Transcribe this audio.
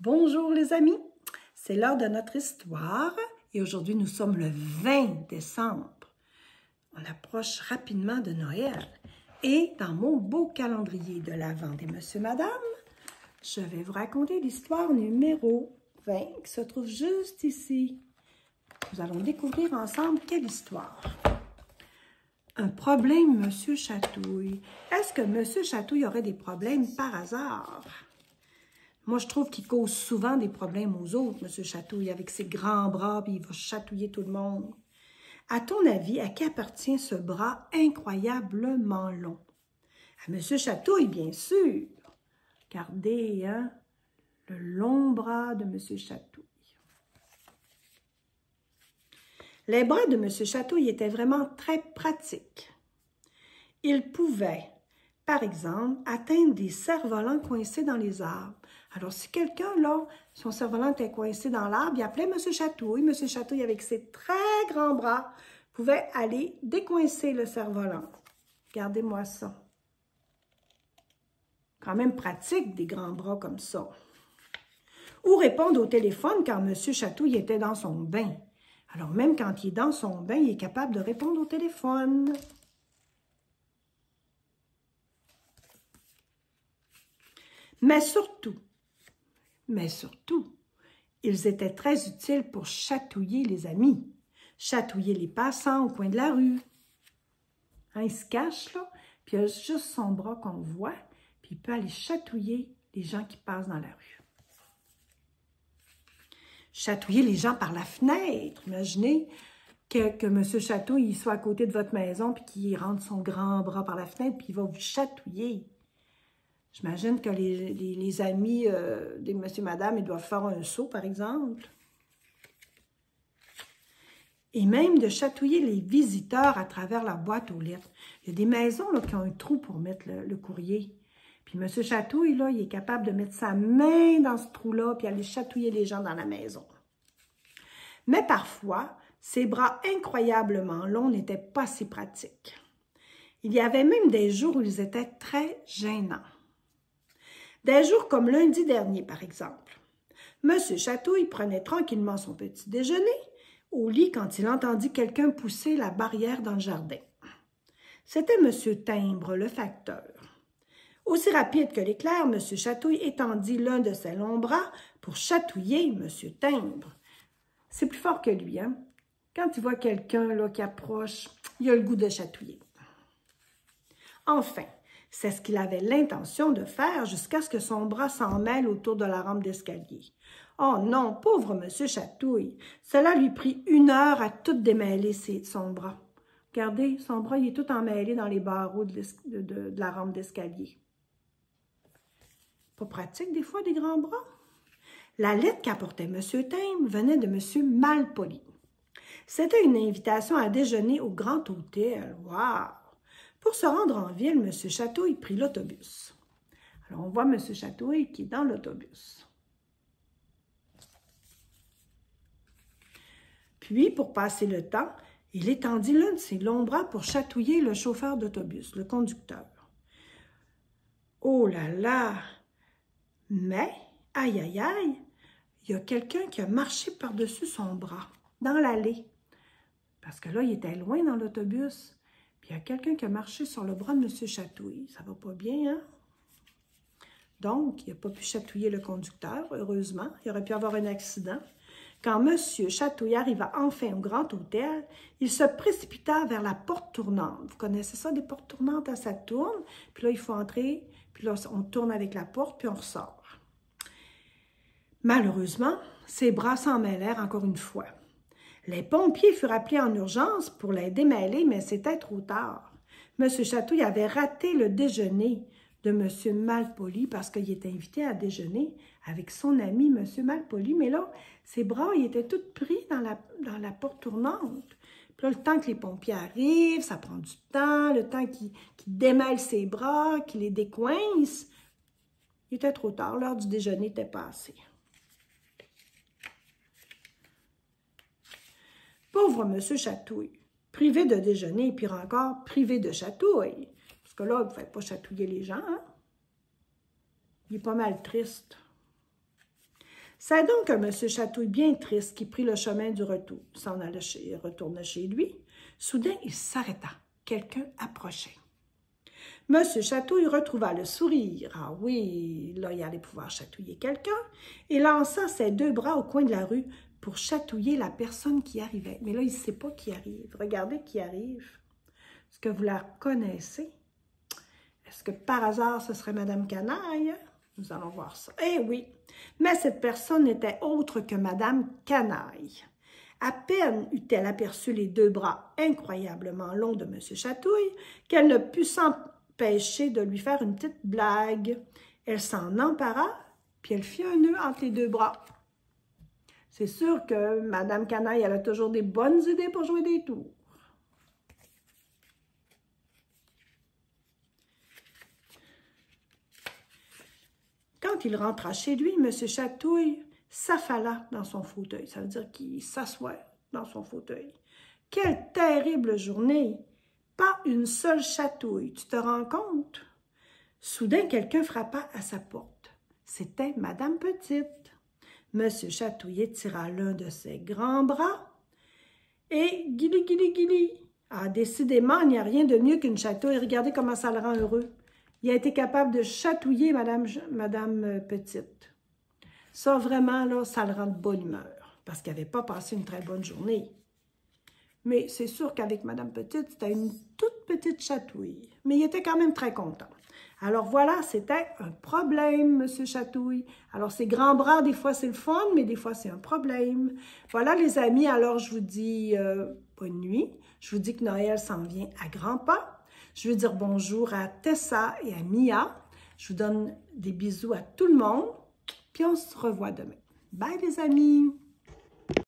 Bonjour les amis, c'est l'heure de notre histoire et aujourd'hui nous sommes le 20 décembre. On approche rapidement de Noël et dans mon beau calendrier de l'Avent des Monsieur Madame, je vais vous raconter l'histoire numéro 20 qui se trouve juste ici. Nous allons découvrir ensemble quelle histoire. Un problème, Monsieur Chatouille. Est-ce que Monsieur Chatouille aurait des problèmes par hasard? Moi, je trouve qu'il cause souvent des problèmes aux autres, Monsieur Chatouille, avec ses grands bras, puis il va chatouiller tout le monde. À ton avis, à qui appartient ce bras incroyablement long? À Monsieur Chatouille, bien sûr. Regardez, hein, le long bras de Monsieur Chatouille. Les bras de Monsieur Chatouille étaient vraiment très pratiques. Il pouvait, par exemple, atteindre des cerfs-volants coincés dans les arbres. Alors, si quelqu'un, là, son cerf-volant était coincé dans l'arbre, il appelait M. Chatouille. M. Chatouille, avec ses très grands bras, pouvait aller décoincer le cerf-volant. Regardez-moi ça. Quand même pratique, des grands bras comme ça. Ou répondre au téléphone quand M. Chatouille était dans son bain. Alors, même quand il est dans son bain, il est capable de répondre au téléphone. Mais surtout, ils étaient très utiles pour chatouiller les amis, chatouiller les passants au coin de la rue. Hein, il se cache là, puis il a juste son bras qu'on voit, puis il peut aller chatouiller les gens qui passent dans la rue. Chatouiller les gens par la fenêtre. Imaginez que M. Chatouille il soit à côté de votre maison, puis qu'il rentre son grand bras par la fenêtre, puis il va vous chatouiller. J'imagine que les amis des monsieur, madame, ils doivent faire un saut, par exemple. Et même de chatouiller les visiteurs à travers la boîte aux lettres. Il y a des maisons là, qui ont un trou pour mettre le courrier. Puis M. Chatouille, là, il est capable de mettre sa main dans ce trou-là puis aller chatouiller les gens dans la maison. Mais parfois, ses bras incroyablement longs n'étaient pas si pratiques. Il y avait même des jours où ils étaient très gênants. Des jours comme lundi dernier, par exemple. M. Chatouille prenait tranquillement son petit déjeuner au lit quand il entendit quelqu'un pousser la barrière dans le jardin. C'était M. Timbre, le facteur. Aussi rapide que l'éclair, M. Chatouille étendit l'un de ses longs bras pour chatouiller M. Timbre. C'est plus fort que lui, hein? Quand il voit quelqu'un là qui approche, il a le goût de chatouiller. Enfin, c'est ce qu'il avait l'intention de faire jusqu'à ce que son bras s'en mêle autour de la rampe d'escalier. Oh non, pauvre M. Chatouille! Cela lui prit 1 heure à tout démêler son bras. Regardez, son bras il est tout emmêlé dans les barreaux de la rampe d'escalier. Pas pratique des fois des grands bras? La lettre qu'apportait M. Timbre venait de M. Malpoli. C'était une invitation à déjeuner au Grand Hôtel. Waouh! Pour se rendre en ville, M. Chatouille prit l'autobus. Alors, on voit M. Chatouille qui est dans l'autobus. Puis, pour passer le temps, il étendit l'un de ses longs bras pour chatouiller le chauffeur d'autobus, le conducteur. Oh là là! Mais, aïe aïe aïe, il y a quelqu'un qui a marché par-dessus son bras, dans l'allée. Parce que là, il était loin dans l'autobus. Puis il y a quelqu'un qui a marché sur le bras de M. Chatouille. Ça va pas bien, hein? Donc, il n'a pas pu chatouiller le conducteur, heureusement. Il aurait pu avoir un accident. Quand M. Chatouille arriva enfin au Grand Hôtel, il se précipita vers la porte tournante. Vous connaissez ça, des portes tournantes, hein? Ça tourne. Puis là, il faut entrer. Puis là, on tourne avec la porte, puis on ressort. Malheureusement, ses bras s'en mêlèrent encore une fois. Les pompiers furent appelés en urgence pour les démêler, mais c'était trop tard. M. Chatouille avait raté le déjeuner de M. Malpoli parce qu'il était invité à déjeuner avec son ami M. Malpoli. Mais là, ses bras ils étaient tous pris dans la porte tournante. Puis là, le temps que les pompiers arrivent, ça prend du temps, le temps qu'ils démêlent ses bras, qu'ils les décoincent. Il était trop tard, l'heure du déjeuner était passée. Pauvre M. Chatouille, privé de déjeuner et pire encore, privé de chatouille. Parce que là, il ne pouvait pas chatouiller les gens. Hein? Il est pas mal triste. C'est donc un monsieur Chatouille bien triste qui prit le chemin du retour. S'en allait retourner chez lui. Soudain, il s'arrêta. Quelqu'un approchait. Monsieur Chatouille retrouva le sourire. Ah oui, là, il allait pouvoir chatouiller quelqu'un et lança ses 2 bras au coin de la rue pour chatouiller la personne qui arrivait. Mais là, il ne sait pas qui arrive. Regardez qui arrive. Est-ce que vous la connaissez? Est-ce que par hasard, ce serait Madame Canaille? Nous allons voir ça. Eh oui, mais cette personne n'était autre que Madame Canaille. À peine eut-elle aperçu les 2 bras incroyablement longs de Monsieur Chatouille qu'elle ne put s'empêcher de lui faire une petite blague. Elle s'en empara, puis elle fit un nœud entre les 2 bras. C'est sûr que Madame Canaille, elle a toujours des bonnes idées pour jouer des tours. Quand il rentra chez lui, M. Chatouille s'affala dans son fauteuil. Ça veut dire qu'il s'assoit dans son fauteuil. Quelle terrible journée! Pas une seule chatouille, tu te rends compte? Soudain, quelqu'un frappa à sa porte. C'était Madame Petite. M. Chatouille tira l'un de ses grands bras et guili, guili, guili. Ah, décidément, il n'y a rien de mieux qu'une chatouille. Regardez comment ça le rend heureux. Il a été capable de chatouiller Madame Petite. Ça, vraiment, là, ça le rend de bonne humeur, parce qu'il n'avait pas passé une très bonne journée. Mais c'est sûr qu'avec Madame Petite, c'était une toute petite chatouille. Mais il était quand même très content. Alors voilà, c'était un problème, Monsieur Chatouille. Alors, ces grands bras, des fois, c'est le fun, mais des fois, c'est un problème. Voilà, les amis, alors je vous dis bonne nuit. Je vous dis que Noël s'en vient à grands pas. Je veux dire bonjour à Tessa et à Mia. Je vous donne des bisous à tout le monde. Puis on se revoit demain. Bye les amis!